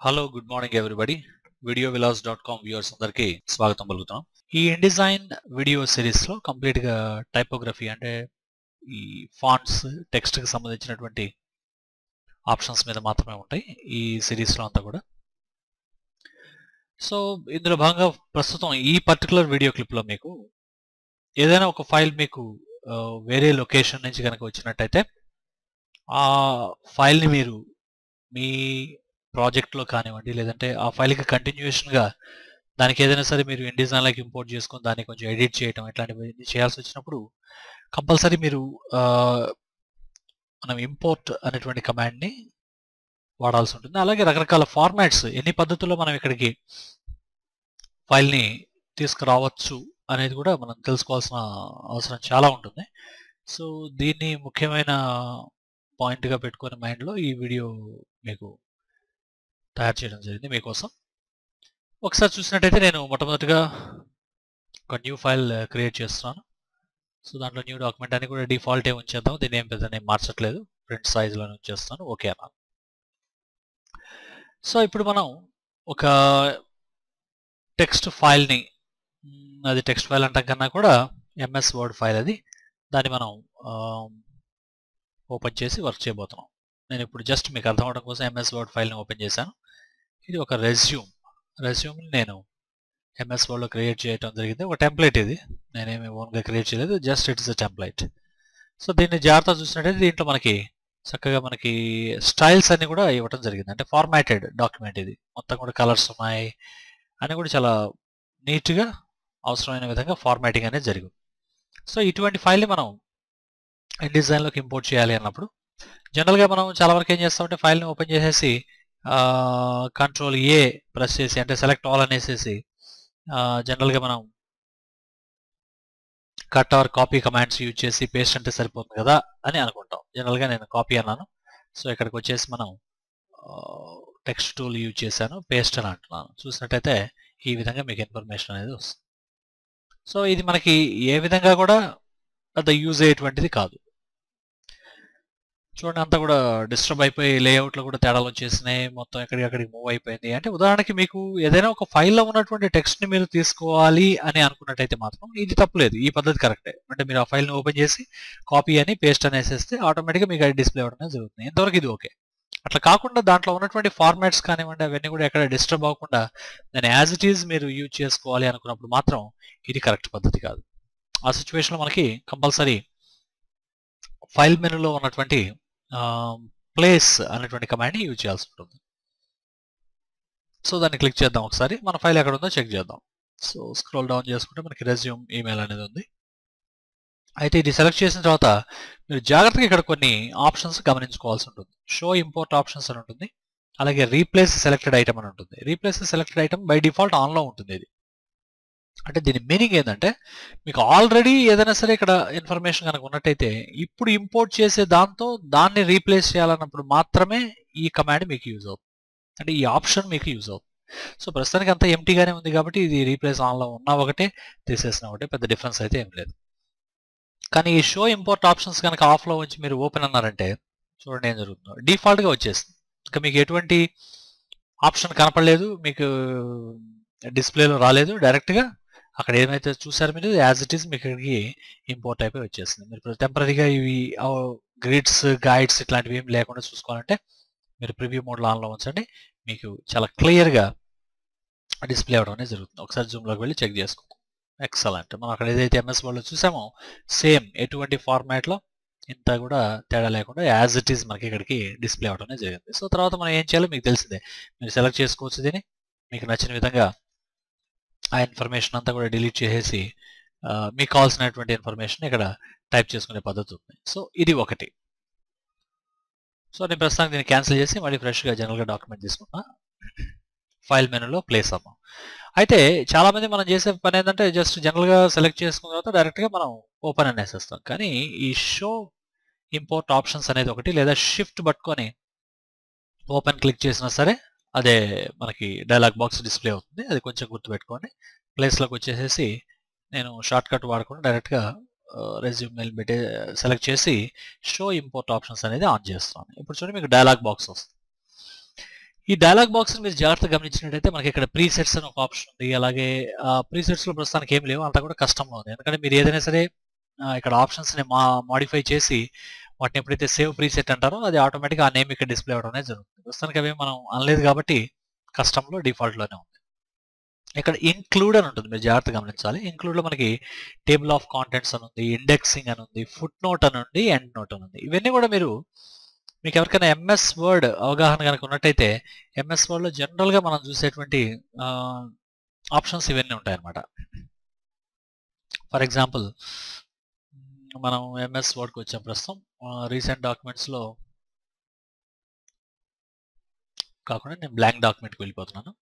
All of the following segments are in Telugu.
Hello good morning everybody videovillas.com viewers అందరికీ స్వాగతం పలుకుతున్నాం. ఈ ఇండిజైన్ వీడియో సిరీస్ లో కంప్లీట్ గా టైపోగ్రఫీ అంటే ఈ ఫాంట్స్ టెక్స్ట్ కి సంబంధించినటువంటి ఆప్షన్స్ మీద మాత్రమే ఉంటాయి ఈ సిరీస్ లో అంతా కూడా. సో ఇందులో భాగంగా ప్రస్తుతం ఈ పర్టికులర్ వీడియో క్లిప్ లో మీకు ఏదైనా ఒక ఫైల్ మీకు వేరే లొకేషన్ నుంచి కనుక వచ్చినట్టయితే ఆ ఫైల్ ని మీరు మీ ప్రాజెక్ట్లో కానివ్వండి లేదంటే ఆ ఫైల్కి కంటిన్యూషన్గా దానికి ఏదైనా సరే మీరు ఇండిజైన్లోకి ఇంపోర్ట్ చేసుకొని దాన్ని కొంచెం ఎడిట్ చేయడం ఇట్లాంటివి చేయాల్సి వచ్చినప్పుడు కంపల్సరీ మీరు మనం ఇంపోర్ట్ అనేటువంటి కమాండ్ని వాడాల్సి ఉంటుంది. అలాగే రకరకాల ఫార్మాట్స్ ఎన్ని పద్ధతుల్లో మనం ఇక్కడికి ఫైల్ని తీసుకురావచ్చు అనేది కూడా మనం తెలుసుకోవాల్సిన అవసరం చాలా ఉంటుంది. సో దీన్ని ముఖ్యమైన పాయింట్గా పెట్టుకునే మైండ్లో ఈ వీడియో మీకు తయారు చేయడం జరిగింది మీకోసం. ఒకసారి చూసినట్టయితే నేను మొట్టమొదటిగా ఒక న్యూ ఫైల్ క్రియేట్ చేస్తున్నాను. సో దాంట్లో న్యూ డాక్యుమెంట్ అని కూడా డిఫాల్టే ఉంచేద్దాం, దీన్ని ఏం పెద్ద నేను మార్చట్లేదు, ప్రింట్ సైజ్లోనే ఉంచేస్తాను. ఓకే అన్నాను. సో ఇప్పుడు మనం ఒక టెక్స్ట్ ఫైల్ని, అది టెక్స్ట్ ఫైల్ అంటాం కన్నా కూడా ఎంఎస్ వర్డ్ ఫైల్ అది, దాన్ని మనం ఓపెన్ చేసి వర్క్ చేయబోతున్నాం. నేను ఇప్పుడు జస్ట్ మీకు అర్థం అవడం కోసం ఎంఎస్ వర్డ్ ఫైల్ని ఓపెన్ చేశాను. ఇది ఒక రెజ్యూమ్ని నేను ఎంఎస్ వర్డ్లో క్రియేట్ చేయడం జరిగింది. ఒక టెంప్లెట్ ఇది, నేనేమి ఓన్గా క్రియేట్ చేయలేదు, just it's a template. So దీన్ని జాగ్రత్తగా చూసినట్టయితే దీంట్లో మనకి చక్కగా మనకి స్టైల్స్ అన్ని కూడా ఇవ్వడం జరిగింది. అంటే ఫార్మాటెడ్ డాక్యుమెంట్ ఇది, మొత్తం కూడా కలర్స్ ఉన్నాయి అని కూడా చాలా నీట్గా అవసరమైన విధంగా ఫార్మాటింగ్ అనేది జరిగింది. సో ఇటువంటి ఫైల్ని మనం ఇండిజైన్లోకి ఇంపోర్ట్ చేయాలి అన్నప్పుడు జనరల్గా మనం చాలా వరకు ఏం చేస్తామంటే ఫైల్ని ఓపెన్ చేసేసి కంట్రోల్ ఏ ప్రెస్ చేసి అంటే సెలెక్ట్ ఆల్ అనేసేసి జనరల్గా మనం cut or copy commands use చేసి పేస్ట్ అంటే సరిపోతుంది కదా అని అనుకుంటాం. జనరల్గా నేను కాపీ అన్నాను. సో ఇక్కడికి వచ్చేసి మనం టెక్స్ట్ టూల్ యూజ్ చేశాను, పేస్ట్ అని అంటున్నాను. చూసినట్టయితే ఈ విధంగా మీకు ఇన్ఫర్మేషన్ అనేది వస్తుంది. సో ఇది మనకి ఏ విధంగా కూడా పెద్ద యూజ్ అయ్యేటువంటిది కాదు. చూడండి అంతా కూడా డిస్టర్బ్ అయిపోయి లేఅవుట్లో కూడా తేడాలు వచ్చేసినాయి, మొత్తం ఎక్కడికక్కడికి మూవ్ అయిపోయింది. అంటే ఉదాహరణకి మీకు ఏదైనా ఒక ఫైల్లో ఉన్నటువంటి టెక్స్ట్ని మీరు తీసుకోవాలి అని అనుకున్నట్టయితే మాత్రం ఇది తప్పులేదు, ఈ పద్ధతి కరెక్టే. అంటే మీరు ఆ ఫైల్ని ఓపెన్ చేసి కాపీ అని పేస్ట్ అనేసేస్తే ఆటోమేటిక్గా మీకు అది డిస్ప్లే అవ్వడం జరుగుతుంది. ఇంతవరకు ఇది ఓకే. అట్లా కాకుండా దాంట్లో ఉన్నటువంటి ఫార్మాట్స్ కానివ్వండి అవన్నీ కూడా ఎక్కడ డిస్టర్బ్ అవ్వకుండా దాన్ని యాజ్ ఇట్ ఈజ్ మీరు యూజ్ చేసుకోవాలి అనుకున్నప్పుడు మాత్రం ఇది కరెక్ట్ పద్ధతి కాదు. ఆ సిచ్యువేషన్లో మనకి కంపల్సరీ ఫైల్ మెనూలో ఉన్నటువంటి ప్లేస్ అనేటువంటి కమాండ్ని యూజ్ చేయాల్సి ఉంటుంది. సో దాన్ని క్లిక్ చేద్దాం, ఒకసారి మన ఫైల్ ఎక్కడ ఉందో చెక్ చేద్దాం. సో స్క్రోల్ డౌన్ చేసుకుంటే మనకి రెజ్యూమ్ ఈమెయిల్ అనేది ఉంది. అయితే ఇది సెలెక్ట్ చేసిన తర్వాత మీరు జాగ్రత్తగా ఇక్కడ కొన్ని ఆప్షన్స్ గమనించుకోవాల్సి ఉంటుంది. షో ఇంపోర్ట్ ఆప్షన్స్ అని ఉంటుంది, అలాగే రీప్లేస్ సెలెక్టెడ్ ఐటమ్ అని ఉంటుంది. Replace selected item by default ఆన్లో ఉంటుంది. ఇది అంటే దీని మీనింగ్ ఏంటంటే మీకు ఆల్రెడీ ఏదైనా సరే ఇక్కడ ఇన్ఫర్మేషన్ కనుక ఉన్నట్టయితే ఇప్పుడు ఇంపోర్ట్ చేసే దాంతో దాన్ని రీప్లేస్ చేయాలన్నప్పుడు మాత్రమే ఈ కమాండ్ మీకు యూజ్ అవుతుంది, అంటే ఈ ఆప్షన్ మీకు యూజ్ అవుతుంది. సో ప్రస్తుతానికి అంతా ఎంటీగానే ఉంది కాబట్టి ఇది రీప్లేస్ ఆన్లో ఉన్నా ఒకటే తీసేసిన ఒకటే, పెద్ద డిఫరెన్స్ అయితే ఏం లేదు. కానీ ఈ షో ఇంపోర్ట్ ఆప్షన్స్ కనుక ఆఫ్లో ఉంచి మీరు ఓపెన్ అన్నారంటే చూడండి ఏం జరుగుతుందో, డిఫాల్ట్గా వచ్చేస్తుంది. ఇంకా మీకు ఎటువంటి ఆప్షన్ కనపడలేదు, మీకు డిస్ప్లేలో రాలేదు, డైరెక్ట్గా అక్కడ ఏమైతే చూసారో మీరు యాజ్ ఇట్ ఈస్ మీకు ఇక్కడికి ఇంపోర్ట్ అయిపోయి వచ్చేస్తుంది. మీరు టెంపరీగా ఇవి గ్రిడ్స్ గైడ్స్ ఇట్లాంటివి ఏమి లేకుండా చూసుకోవాలంటే మీరు ప్రివ్యూ మోడ్లో ఆన్లో ఉంచండి, మీకు చాలా క్లియర్గా డిస్ప్లే అవ్వడం అనేది జరుగుతుంది. ఒకసారి జూమ్లోకి వెళ్ళి చెక్ చేసుకుందాం. ఎక్సలెంట్, మనం అక్కడ ఏదైతే ఎంఎస్ వర్డ్లో చూసామో సేమ్ ఎటువంటి ఫార్మాట్లో ఇంత కూడా తేడా లేకుండా యాజ్ ఇట్ ఈస్ మనకి ఇక్కడికి డిస్ప్లే అవ్వడం అనేది జరిగింది. సో తర్వాత మనం ఏం చేయాలో మీకు తెలిసిందే, మీరు సెలెక్ట్ చేసుకోవచ్చు దీన్ని, మీకు నచ్చిన విధంగా ఆ ఇన్ఫర్మేషన్ అంతా కూడా డిలీట్ చేసేసి మీకు కావాల్సినటువంటి ఇన్ఫర్మేషన్ ఇక్కడ టైప్ చేసుకునే పద్ధతి ఉంది. సో ఇది ఒకటి. సో నేను ప్రస్తుతానికి దీన్ని క్యాన్సిల్ చేసి మళ్ళీ ఫ్రెష్గా జనరల్గా డాక్యుమెంట్ తీసుకున్నా, ఫైల్ మెనూలో ప్లేస్ అవ్వం. అయితే చాలామంది మనం చేసే పని ఏంటంటే జస్ట్ జనరల్గా సెలెక్ట్ చేసుకున్న తర్వాత డైరెక్ట్గా మనం ఓపెన్ అనేసేస్తాం. కానీ ఈ షో ఇంపోర్ట్ ఆప్షన్స్ అనేది ఒకటి, లేదా షిఫ్ట్ పట్టుకొని ఓపెన్ క్లిక్ చేసినా సరే అదే మనకి డైలాగ్ బాక్స్ డిస్ప్లే అవుతుంది. అది కొంచెం గుర్తుపెట్టుకోండి. ప్లేస్లోకి వచ్చేసేసి నేను షార్ట్ కట్ వాడకుండా డైరెక్ట్గా రెజ్యూమ్ మెయిల్ పెట్టి సెలెక్ట్ చేసి షో ఇంపోర్ట్ ఆప్షన్స్ అనేది ఆన్ చేస్తాను. ఇప్పుడు చూడండి మీకు డైలాగ్ బాక్స్ వస్తుంది. ఈ డైలాగ్ బాక్స్ మీరు జాగ్రత్తగా గమనించినట్టయితే మనకి ఇక్కడ ప్రీసెట్స్ అని ఒక ఆప్షన్ ఉంది. అలాగే ప్రీసెట్స్ లో ప్రస్తుతానికి ఏం లేవు, అంతా కూడా కస్టమ్‌లో ఉంది. ఎందుకంటే మీరు ఏదైనా సరే ఇక్కడ ఆప్షన్స్ ని మాడిఫై చేసి వాటిని ఎప్పుడైతే సేవ్ ప్రీసెట్ అంటారో అది ఆటోమేటిక్గా ఆ నేమ్ ఇక్కడ డిస్ప్లే అవడం అనేది జరుగుతుంది. ప్రస్తుతానికి అవి మనం అనలేదు కాబట్టి కస్టమ్‌లో డిఫాల్ట్‌లోనే ఉంది. ఇక్కడ ఇంక్లూడ్ అని ఉంటుంది, మీరు జాగ్రత్తగా గమనించాలి. ఇంక్లూడ్ లో మనకి టేబుల్ ఆఫ్ కాంటెంట్స్ అని ఉంది, ఇండెక్సింగ్ అని ఉంది, ఫుట్ నోట్ అని ఉంది, ఎండ్ నోట్ అని ఉంది. ఇవన్నీ కూడా మీకు ఎవరికైనా ఎంఎస్ వర్డ్ అవగాహన కనుక ఉన్నట్టయితే ఎంఎస్ వర్డ్ లో జనరల్ గా మనం చూసేటువంటి ఆప్షన్స్ ఇవన్నీ ఉంటాయన్నమాట. ఫర్ ఎగ్జాంపుల్ మనం ఎంఎస్ వర్డ్కి వచ్చాం ప్రస్తుతం. రీసెంట్ డాక్యుమెంట్స్ లో కాకుండా నేను బ్లాంక్ డాక్యుమెంట్కి వెళ్ళిపోతున్నాను.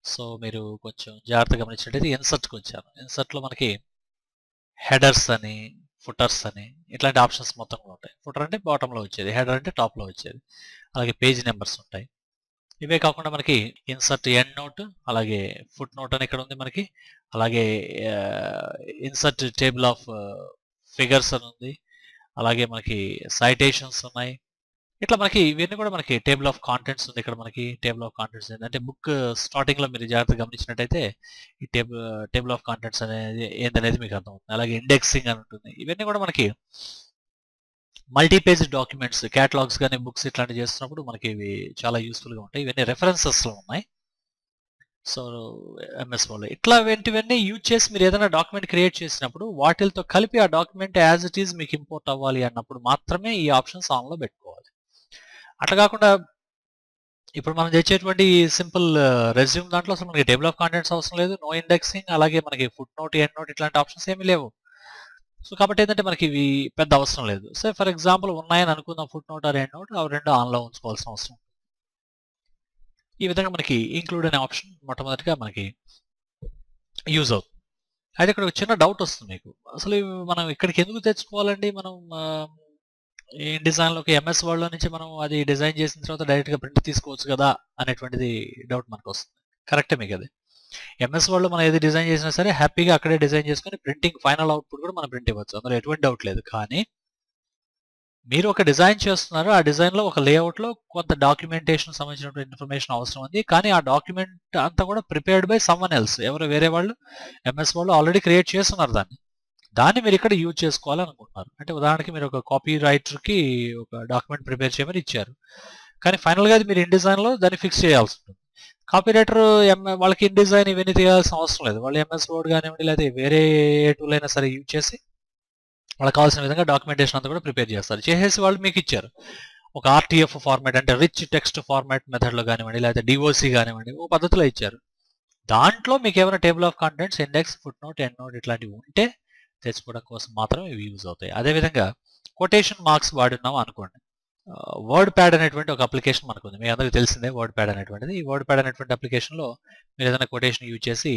సో మీరు కొంచెం జాగ్రత్తగా గమనించినట్టయితే ఇన్సర్ట్కి వచ్చాను. ఇన్సర్ట్లో మనకి హెడర్స్ అని, ఫుటర్స్ అని ఇట్లాంటి ఆప్షన్స్ మొత్తం కూడా ఉంటాయి. ఫుటర్ అంటే బాటంలో వచ్చేది, హెడర్ అంటే టాప్లో వచ్చేది. అలాగే పేజ్ నెంబర్స్ ఉంటాయి. ఇవే కాకుండా మనకి ఇన్సర్ట్ ఎండ్ నోట్, అలాగే ఫుట్ నోట్ అని ఇక్కడ ఉంది మనకి. అలాగే ఇన్సర్ట్ టేబుల్ ఆఫ్ ఫిగర్స్ అని ఉంది. అలాగే మనకి సైటేషన్స్ ఉన్నాయి. ఇట్లా మనకి ఇవన్నీ కూడా మనకి టేబుల్ ఆఫ్ కాంటెంట్స్ ఉంది. ఇక్కడ మనకి టేబుల్ ఆఫ్ కాంటెంట్స్ అంటే బుక్ స్టార్టింగ్ లో మీరు జాగ్రత్తగా గమనించినట్టయితే ఈ టేబుల్ ఆఫ్ కాంటెంట్స్ అనేది ఏందనేది మీకు అర్థమవుతుంది. అలాగే ఇండెక్సింగ్ అని ఉంటుంది. ఇవన్నీ కూడా మనకి మల్టీ పేజ్ డాక్యుమెంట్స్, క్యాటలాగ్స్ కానీ బుక్స్ ఇట్లాంటివి చేస్తున్నప్పుడు మనకి ఇవి చాలా యూస్ఫుల్ గా ఉంటాయి. ఇవన్నీ రెఫరెన్సెస్ లో ఉన్నాయి. సో ఎంఎస్ వర్డ్ ఇట్లా వెంటివన్నీ యూజ్ చేసి మీరు ఏదైనా డాక్యుమెంట్ క్రియేట్ చేసినప్పుడు వాటితో కలిపి ఆ డాక్యుమెంట్ యాజ్ ఇట్ ఈజ్ మీకు ఇంపోర్ట్ అవ్వాలి అన్నప్పుడు మాత్రమే ఈ ఆప్షన్స్ ఆన్లో పెట్టుకోవాలి. అట్లా కాకుండా ఇప్పుడు మనం తెచ్చేటువంటి సింపుల్ రెజ్యూమ్ దాంట్లో అసలు మనకి టేబుల్ ఆఫ్ కాంటెంట్స్ అవసరం లేదు, నో ఇండెక్సింగ్, అలాగే మనకి ఫుట్ నోట్, ఎండ్ నోట్ ఇట్లాంటి ఆప్షన్స్ ఏమీ లేవు. సో కాబట్టి ఏంటంటే మనకి ఇవి పెద్ద అవసరం లేదు. సో ఫర్ ఎగ్జాంపుల్ ఉన్నాయని అనుకుందాం, foot note are end note, అవి రెండు ఆన్లో ఉంచుకోవాల్సిన అవసరం. ఈ విధంగా మనకి ఇంక్లూడ్ అనే ఆప్షన్ మొట్టమొదటిగా మనకి యూజ్ అవుతుంది. అయితే ఇక్కడ ఒక చిన్న డౌట్ వస్తుంది మీకు, అసలు మనం ఇక్కడికి ఎందుకు తెచ్చుకోవాలండి? మనం ఈ డిజైన్లోకి ఎంఎస్ వర్డ్లో నుంచి మనం అది డిజైన్ చేసిన తర్వాత డైరెక్ట్గా ప్రింట్ తీసుకోవచ్చు కదా అనేటువంటిది డౌట్ మనకు వస్తుంది. కరెక్టే మీకు అది. ఎంఎస్ వర్డ్లో మనం ఏది డిజైన్ చేసినా సరే హ్యాపీగా అక్కడే డిజైన్ చేసుకొని ప్రింటింగ్ ఫైనల్ అవుట్పుట్ కూడా మనం ప్రింట్ ఇవ్వచ్చు, అందులో ఎటువంటి డౌట్ లేదు. కానీ మీరు ఒక డిజైన్ చేస్తున్నారు, ఆ డిజైన్లో ఒక లేఅవుట్లో కొంత డాక్యుమెంటేషన్ సంబంధించినటువంటి ఇన్ఫర్మేషన్ అవసరం ఉంది. కానీ ఆ డాక్యుమెంట్ అంతా కూడా ప్రిపేర్డ్ బై సమ్వన్ ఎల్స్, ఎవరు వేరే వాళ్ళు ఎంఎస్ వర్డ్లో ఆల్రెడీ క్రియేట్ చేస్తున్నారు దాన్ని మీరు ఇక్కడ యూజ్ చేసుకోవాలనుకుంటున్నారు. అంటే ఉదాహరణకి మీరు ఒక కాపీ రైటర్కి ఒక డాక్యుమెంట్ ప్రిపేర్ చేయమని ఇచ్చారు, కానీ ఫైనల్గా అది మీరు ఇన్ డిజైన్లో దాన్ని ఫిక్స్ చేయాల్సి ఉంటుంది. కాపీ రైటర్ వాళ్ళకి ఇన్ డిజైన్ ఇవన్నీ చేయాల్సిన అవసరం లేదు. వాళ్ళు ఎంఎస్ వర్డ్ కానివ్వండి లేదా వేరే ఏ టూల్ అయినా సరే యూజ్ చేసి వాళ్ళకి కావాల్సిన విధంగా డాక్యుమెంటేషన్ అంతా కూడా ప్రిపేర్ చేస్తారు. చేసేసి వాళ్ళు మీకు ఇచ్చారు ఒక ఆర్టీఎఫ్ ఫార్మాట్, అంటే రిచ్ టెక్స్ట్ ఫార్మాట్ మెథడ్లో కానివ్వండి లేదా డిఓసి కానివ్వండి ఓ పద్ధతిలో ఇచ్చారు. దాంట్లో మీకు ఏమైనా table of contents, index, foot note, end note ఇట్లాంటివి ఉంటే తెచ్చుకోవడం కోసం మాత్రమే ఇవి యూజ్ అవుతాయి. అదేవిధంగా కొటేషన్ మార్క్స్ వాడున్నాం అనుకోండి, వర్డ్ ప్యాడ్ అనేటువంటి ఒక అప్లికేషన్ మనకు ఉంది, మీ అందరికీ తెలిసిందే వర్డ్ ప్యాడ్ అనేటువంటిది. ఈ వర్డ్ ప్యాడ్ అనేటువంటి అప్లికేషన్లో మీరు ఏదైనా కొటేషన్ యూజ్ చేసి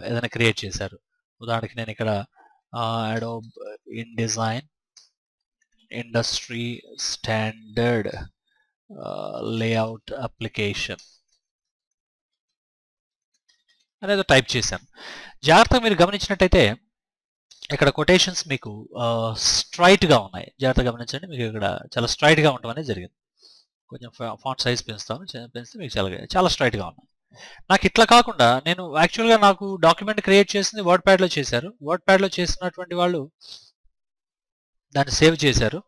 ఏదైనా క్రియేట్ చేశారు. ఉదాహరణకి నేను ఇక్కడ Adobe in design industry standard layout application అనేది టైప్ చేశాను. జాగ్రత్తగా మీరు గమనించినట్టయితే ఇక్కడ కొటేషన్స్ మీకు స్ట్రైట్గా ఉన్నాయి. జాగ్రత్తగా గమనించండి, మీకు ఇక్కడ చాలా స్ట్రైట్గా ఉండడం అనేది జరిగింది. కొంచెం ఫాంట్ సైజ్ పెంచుతాను, పెంచితే మీకు చాలా స్ట్రైట్గా ఉన్నాయి. నాకు ఇట్లా కాకుండా నేను యాక్చువల్గా నాకు డాక్యుమెంట్ క్రియేట్ చేసింది వర్డ్ ప్యాడ్లో చేశారు. వర్డ్ ప్యాడ్లో చేసినటువంటి వాళ్ళు దాన్ని సేవ్ చేశారు.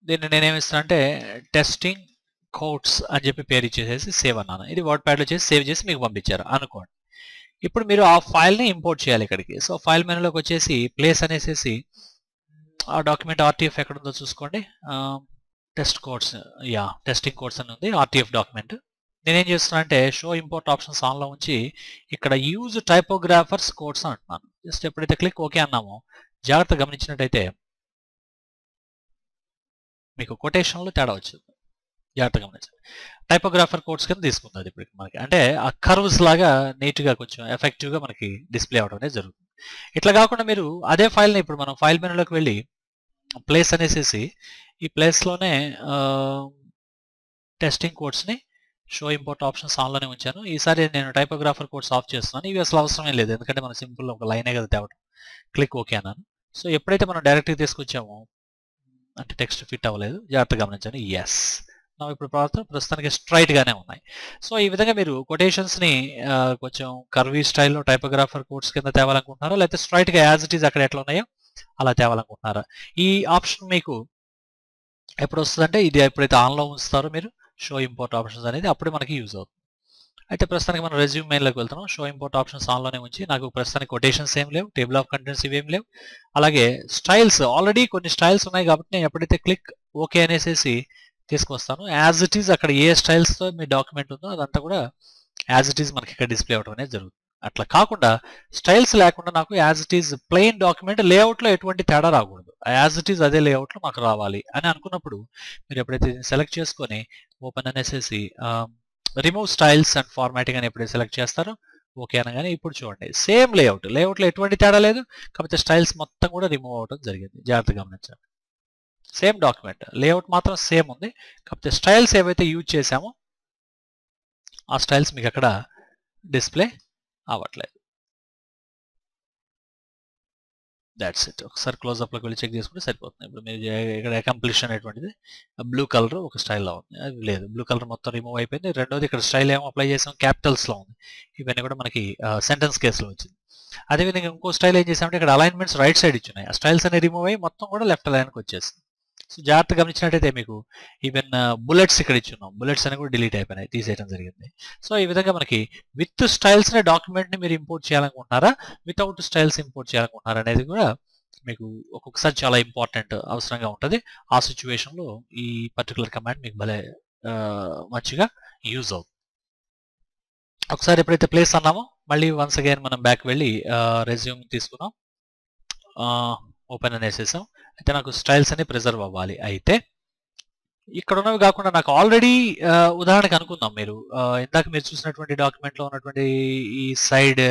దీన్ని నేనేమిస్తాను అంటే టెస్టింగ్ కోడ్స్ అని చెప్పి పేరు ఇచ్చేసేసి సేవ్ అన్నాను. ఇది వర్డ్ ప్యాడ్లో చేసి సేవ్ చేసి మీకు పంపించారు అనుకోండి. ఇప్పుడు మీరు ఆ ఫైల్ని ఇంపోర్ట్ చేయాలి ఇక్కడికి. సో ఫైల్ మెనూలోకి వచ్చేసి ప్లేస్ అనేసి ఆ డాక్యుమెంట్ ఆర్టీఎఫ్ ఎక్కడ ఉందో చూసుకోండి. టెస్ట్ కోడ్స్, టెస్టింగ్ కోడ్స్ అని ఉంది, ఆర్టీఎఫ్ డాక్యుమెంట్. నేనేం చేస్తున్నా అంటే షో ఇంపోర్ట్ ఆప్షన్స్ ఆన్లో ఉంచి ఇక్కడ యూజ్ టైపోగ్రాఫర్స్ కోడ్స్ అని అంటున్నాను. జస్ట్ ఎప్పుడైతే క్లిక్ ఓకే అన్నామో జాగ్రత్త గమనించినట్టయితే మీకు కొటేషన్లో తేడా వచ్చింది. జాగ్రత్తగా గమనించండి. టైపోగ్రాఫర్ కోడ్స్ కింద తీసుకుంది ఇప్పుడు మనకి, అంటే ఆ కర్వ్స్ లాగా నీట్గా కొంచెం ఎఫెక్టివ్గా మనకి డిస్ప్లే అవడం అనేది జరుగుతుంది. ఇట్లా కాకుండా మీరు అదే ఫైల్ని ఇప్పుడు మనం ఫైల్ మెనూలోకి వెళ్ళి ప్లేస్ అనేసి ఈ ప్లేస్లోనే టెస్టింగ్ కోడ్స్ని షో ఇంపోర్ట్ ఆప్షన్స్ ఆన్లోనే ఉంచాను. ఈసారి నేను టైపోగ్రాఫర్ కోడ్స్ ఆఫ్ చేస్తున్నాను. ఇవి అసలు అవసరమే లేదు, ఎందుకంటే మనం సింపుల్ ఒక లైనే కదా తేవడం. క్లిక్ ఓకే అన్నాను. సో ఎప్పుడైతే మనం డైరెక్ట్గా తీసుకొచ్చామో అంటే టెక్స్ట్ ఫిట్ అవ్వలేదు, జాగ్రత్తగా గమనించండి. ఎస్, ఇప్పుడు ప్రస్తుతానికి స్ట్రైట్ గానే ఉన్నాయి. సో ఈ విధంగా మీరు కొటేషన్స్ ని కొంచెం కర్వీ స్టైల్లో టైపోగ్రాఫర్ కోడ్స్ కింద తేవాలనుకుంటున్నారా, లేకపోతే స్ట్రైట్ గా యాజ్ ఇట్ ఈస్ అక్కడ ఎట్లా ఉన్నాయో అలా తేవాలనుకుంటున్నారా? ఈ ఆప్షన్ మీకు ఎప్పుడు వస్తుందంటే ఇది ఎప్పుడైతే ఆన్లో ఉంచుతారో మీరు షో ఇంపోర్ట్ ఆప్షన్స్ అనేది అప్పుడే మనకి యూజ్ అవుతుంది. అయితే ప్రస్తుతానికి మనం రెజ్యూమ్ మెయిన్లోకి వెళ్తున్నాం. షో ఇంపోర్ట్ ఆప్షన్స్ ఆన్లోనే ఉంచి నాకు ప్రస్తుతానికి కొటేషన్స్ ఏం లేవు, టేబుల్ ఆఫ్ కంటెంట్స్ ఇవేం లేవు. అలాగే స్టైల్స్ ఆల్రెడీ కొన్ని స్టైల్స్ ఉన్నాయి కాబట్టి నేను ఎప్పుడైతే క్లిక్ ఓకే అనేసి తీసుకొస్తాను, యాజ్ ఇట్ ఈజ్ అక్కడ ఏ స్టైల్స్తో మీ డాక్యుమెంట్ ఉందో అదంతా కూడా యాజ్ ఇట్ ఈజ్ మనకి ఇక్కడ డిస్ప్లే అవడం అనేది జరుగుతుంది. అట్లా కాకుండా స్టైల్స్ లేకుండా నాకు as it is plain document లేఅవుట్లో ఎటువంటి తేడా రాకూడదు, యాజ్ ఇట్ ఈజ్ అదే లేఅవుట్లో మాకు రావాలి అని అనుకున్నప్పుడు మీరు ఎప్పుడైతే సెలెక్ట్ చేసుకొని ఓపెన్ అనేసి రిమూవ్ స్టైల్స్ అండ్ ఫార్మాటింగ్ అని ఎప్పుడైతే సెలెక్ట్ చేస్తారో ఓకే అనగానే ఇప్పుడు చూడండి సేమ్ లేఅవుట్లో ఎటువంటి తేడా లేదు, కాకపోతే స్టైల్స్ మొత్తం కూడా రిమూవ్ అవడం జరిగింది. జాగ్రత్తగా గమనించండి. సేమ్ డాక్యుమెంట్ లేఅవుట్ మాత్రం సేమ్ ఉంది, కాకపోతే స్టైల్స్ ఏవైతే యూజ్ చేశామో ఆ స్టైల్స్ మీకు అక్కడ డిస్ప్లే అవ్వట్లేదు. That's it. ఒకసారి క్లోజ్అప్లోకి వెళ్ళి చెక్ చేసుకుంటే సరిపోతుంది. ఇప్పుడు మీరు ఇక్కడ అకంప్లిష్ అనేటువంటిది బ్లూ కలర్ ఒక స్టైల్లో ఉంది, అది లేదు, బ్లూ కలర్ మొత్తం రిమూవ్ అయిపోయింది. రెండోది ఇక్కడ స్టైల్ ఏమో అప్లై చేసాం క్యాపిటల్స్లో ఉంది, ఇవన్నీ కూడా మనకి సెంటెన్స్ కేసులో వచ్చింది. అదేవిధంగా ఇంకో స్టైల్ ఏం చేసామంటే ఇక్కడ అలైన్మెంట్స్ రైట్ సైడ్ ఇచ్చున్నాయి, ఆ స్టైల్స్ అనేవి రిమూవ్ అయ్యి మొత్తం కూడా లెఫ్ట్ అలైన్కి వచ్చేసింది. సో జాగ్రత్తగా గమనించినట్టయితే మీకు ఈవెన్ బుల్లెట్స్ ఇక్కడ ఇచ్చున్నాం, బుల్లెట్స్ అనేవి కూడా డిలీట్ అయిపోయినాయి, తీసేయడం జరిగింది. సో ఈ విధంగా మనకి విత్ స్టైల్స్ అనే డాక్యుమెంట్ని మీరు ఇంపోర్ట్ చేయాలనుకుంటున్నారా, వితౌట్ స్టైల్స్ ఇంపోర్ట్ చేయాలనుకుంటున్నారా అనేది కూడా మీకు ఒక్కొక్కసారి చాలా ఇంపార్టెంట్ అవసరంగా ఉంటుంది. ఆ సిచ్యువేషన్లో ఈ పర్టికులర్ కమాండ్ మీకు భలే మంచిగా యూజ్ అవుతుంది. ఒకసారి ఎప్పుడైతే ప్లేస్ అన్నామో మళ్ళీ వన్స్ అగైన్ మనం బ్యాక్ వెళ్ళి రెజ్యూమ్ తీసుకున్నాం, ఓపెన్ అనేసేసాం. అయితే నాకు స్టైల్స్ అన్ని ప్రిజర్వ్ అవ్వాలి. అయితే ఇక్కడ ఉన్నవి కాకుండా నాకు ఆల్రెడీ ఉదాహరణకు అనుకుందాం, మీరు ఇందాక మీరు చూసినటువంటి డాక్యుమెంట్లో ఉన్నటువంటి ఈ సైడ్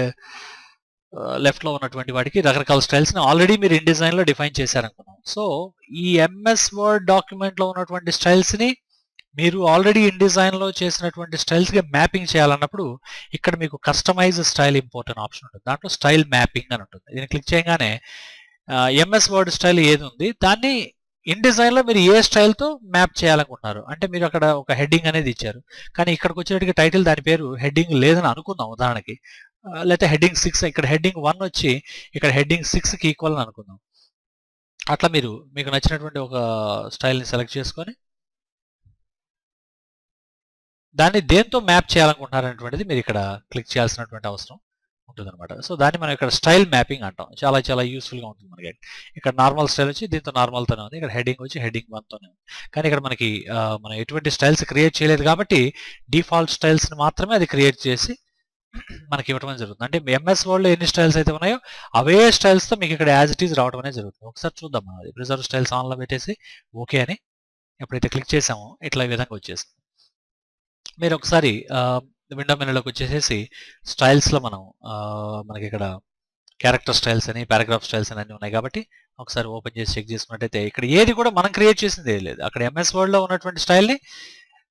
లెఫ్ట్లో ఉన్నటువంటి వాటికి రకరకాల స్టైల్స్ని ఆల్రెడీ మీరు ఇన్ డిజైన్లో డిఫైన్ చేశారనుకున్నాం. సో ఈ ఎంఎస్ వర్డ్ డాక్యుమెంట్లో ఉన్నటువంటి స్టైల్స్ని మీరు ఆల్రెడీ ఇన్ డిజైన్లో చేసినటువంటి స్టైల్స్గా మ్యాపింగ్ చేయాలన్నప్పుడు ఇక్కడ మీకు కస్టమైజ్ స్టైల్ ఇంపోర్ట్ అనే ఆప్షన్ ఉంటుంది, దాంట్లో స్టైల్ మ్యాపింగ్ అని ఉంటుంది. దీన్ని క్లిక్ చేయగానే ఎంఎస్ వర్డ్ స్టైల్ ఏది ఉంది దాన్ని ఇన్ డిజైన్లో మీరు ఏ స్టైల్తో మ్యాప్ చేయాలనుకుంటున్నారు. అంటే మీరు అక్కడ ఒక హెడ్డింగ్ అనేది ఇచ్చారు, కానీ ఇక్కడికి వచ్చేటికి టైటిల్ దాని పేరు హెడ్డింగ్ లేదని అనుకుందాం ఉదాహరణకి, లేకపోతే హెడ్డింగ్ 6 ఇక్కడ హెడ్డింగ్ 1 వచ్చి ఇక్కడ హెడ్డింగ్ 6కి ఈక్వల్ అని అనుకుందాం. అట్లా మీకు నచ్చినటువంటి ఒక స్టైల్ని సెలెక్ట్ చేసుకొని దాన్ని దేంతో మ్యాప్ చేయాలనుకుంటున్నారనేటువంటిది మీరు ఇక్కడ క్లిక్ చేయాల్సినటువంటి అవసరం ఉంటుందన్నమాట. సో దాన్ని మనం ఇక్కడ స్టైల్ మ్యాపింగ్ అంటాం, చాలా చాలా యూస్ఫుల్గా ఉంటుంది మనకి. ఇక్కడ నార్మల్ స్టైల్ వచ్చి దీంతో నార్మల్తోనే ఉంది, ఇక్కడ హెడ్డింగ్ వచ్చి హెడ్డింగ్ 1తోనే ఉంది. కానీ ఇక్కడ మనకి మనం ఎటువంటి స్టైల్స్ క్రియేట్ చేయలేదు కాబట్టి డిఫాల్ట్ స్టైల్స్ని మాత్రమే అది క్రియేట్ చేసి మనకి ఇవ్వడం జరుగుతుంది. అంటే ఎంఎస్ వర్డ్లో ఎన్ని స్టైల్స్ అయితే ఉన్నాయో అవే స్టైల్స్తో మీకు ఇక్కడ యాజ్ ఇట్ ఈజ్ రావడం అనేది జరుగుతుంది. ఒకసారి చూద్దాం, అది ప్రిజర్వ్ స్టైల్స్ ఆన్లో పెట్టేసి ఓకే అని ఎప్పుడైతే క్లిక్ చేసామో ఇట్లా ఈ విధంగా వచ్చేసింది. మీరు ఒకసారి విండో మెనూలోకి వచ్చేసేసి స్టైల్స్లో మనకి ఇక్కడ క్యారెక్టర్ స్టైల్స్ అని పారాగ్రాఫ్ స్టైల్స్ అని అన్నీ ఉన్నాయి కాబట్టి ఒకసారి ఓపెన్ చేసి చెక్ చేసుకున్నట్టయితే ఇక్కడ ఏది కూడా మనం క్రియేట్ చేసింది ఏది లేదు. అక్కడ ఎంఎస్ వర్డ్లో ఉన్నటువంటి స్టైల్ని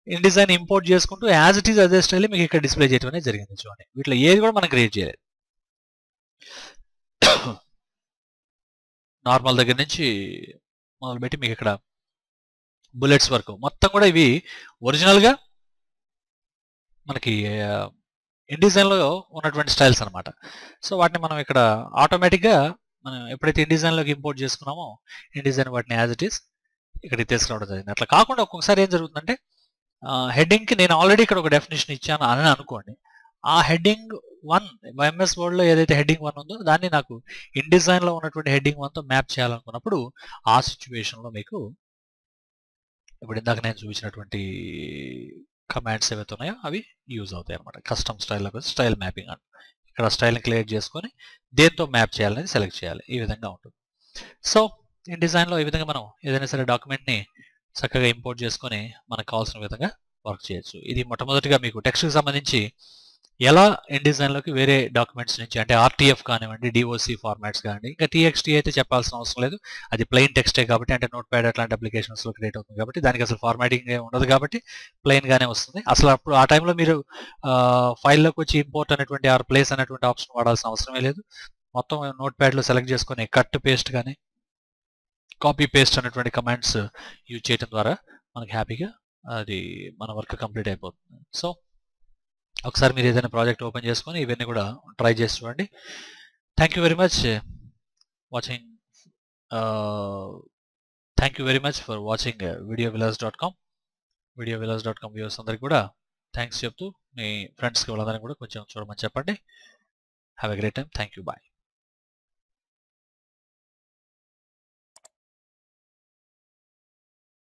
ఇన్ డిజైన్ ఇంపోర్ట్ చేసుకుంటూ యాజ్ ఇట్ ఈజ్ అదే స్టైల్ మీకు ఇక్కడ డిస్ప్లే చేయడం అనేది జరిగింది. చూడండి, వీటిలో ఏది కూడా మనం క్రియేట్ చేయలేదు. నార్మల్ దగ్గర నుంచి మొదలుపెట్టి మీకు ఇక్కడ బుల్లెట్స్ వరకు మొత్తం కూడా ఇవి ఒరిజినల్గా మనకి ఇన్ డిజైన్లో ఉన్నటువంటి స్టైల్స్ అనమాట. సో వాటిని మనం ఇక్కడ ఆటోమేటిక్గా మనం ఎప్పుడైతే ఇన్ డిజైన్లోకి ఇంపోర్ట్ చేసుకున్నామో ఇన్ డిజైన్ వాటిని యాజ్ ఇట్ ఈస్ ఇక్కడికి తీసుకురావడం జరిగింది. అట్లా కాకుండా ఒక్కొక్కసారి ఏం జరుగుతుందంటే హెడ్డింగ్కి నేను ఆల్రెడీ ఇక్కడ ఒక డెఫినేషన్ ఇచ్చాను అని అనుకోండి, ఆ హెడ్డింగ్ 1 ఎంఎస్ వర్డ్లో ఏదైతే హెడ్డింగ్ 1 ఉందో దాన్ని నాకు ఇన్ డిజైన్లో ఉన్నటువంటి హెడ్డింగ్ 1తో మ్యాప్ చేయాలనుకున్నప్పుడు ఆ సిచ్యువేషన్లో మీకు ఇప్పుడు ఇందాక నేను చూపించినటువంటి కమాండ్స్ ఏవైతే ఉన్నాయో అవి యూజ్ అవుతాయి అనమాట. కస్టమ్ స్టైల్లోకి వచ్చి స్టైల్ మ్యాపింగ్ అంట, ఇక్కడ స్టైల్ని క్లియర్ చేసుకొని దేంతో మ్యాప్ చేయాలనేది సెలెక్ట్ చేయాలి. ఈ విధంగా ఉంటుంది. సో ఇన్ డిజైన్లో ఈ విధంగా మనం ఏదైనా సరే డాక్యుమెంట్ని చక్కగా ఇంపోర్ట్ చేసుకొని మనకు కావాల్సిన విధంగా వర్క్ చేయొచ్చు. ఇది మొట్టమొదటిగా మీకు టెక్స్ట్కి సంబంధించి ఎలా ఇన్ డిజైన్లోకి వేరే డాక్యుమెంట్స్ నుంచి అంటే ఆర్టీఎఫ్ కానివ్వండి, డిఓసి ఫార్మాట్స్ కానివ్వండి, ఇంకా టీఎక్స్టీ అయితే చెప్పాల్సిన అవసరం లేదు, అది ప్లెయిన్ టెక్స్టే కాబట్టి, అంటే నోట్ ప్యాడ్ అట్లాంటి అప్లికేషన్స్లో క్రియేట్ అవుతుంది కాబట్టి దానికి అసలు ఫార్మాటింగ్ ఉండదు కాబట్టి ప్లెయిన్గానే వస్తుంది. అసలు అప్పుడు ఆ టైంలో మీరు ఫైల్లోకి వచ్చి ఇంపోర్ట్ అనేటువంటి ఆర్ ప్లేస్ అనేటువంటి ఆప్షన్ వాడాల్సిన అవసరమే లేదు. మొత్తం నోట్ ప్యాడ్లో సెలెక్ట్ చేసుకొని కట్ పేస్ట్ కానీ కాపీ పేస్ట్ అనేటువంటి కమాండ్స్ యూజ్ చేయడం ద్వారా మనకి హ్యాపీగా అది మన వర్క్ కంప్లీట్ అయిపోతుంది. సో ఒకసారి మీరు ఏదైనా ప్రాజెక్ట్ ఓపెన్ చేసుకొని ఇవన్నీ కూడా ట్రై చేసి చూడండి. Thank you very much watching thank you very much for watching videovillas.com. videovillas.com viewers అందరికి కూడా థ్యాంక్స్ చెప్తూ మీ ఫ్రెండ్స్కి వాళ్ళందరినీ కూడా కొంచెం చూడమని చెప్పండి. Have a great time. Thank you. Bye.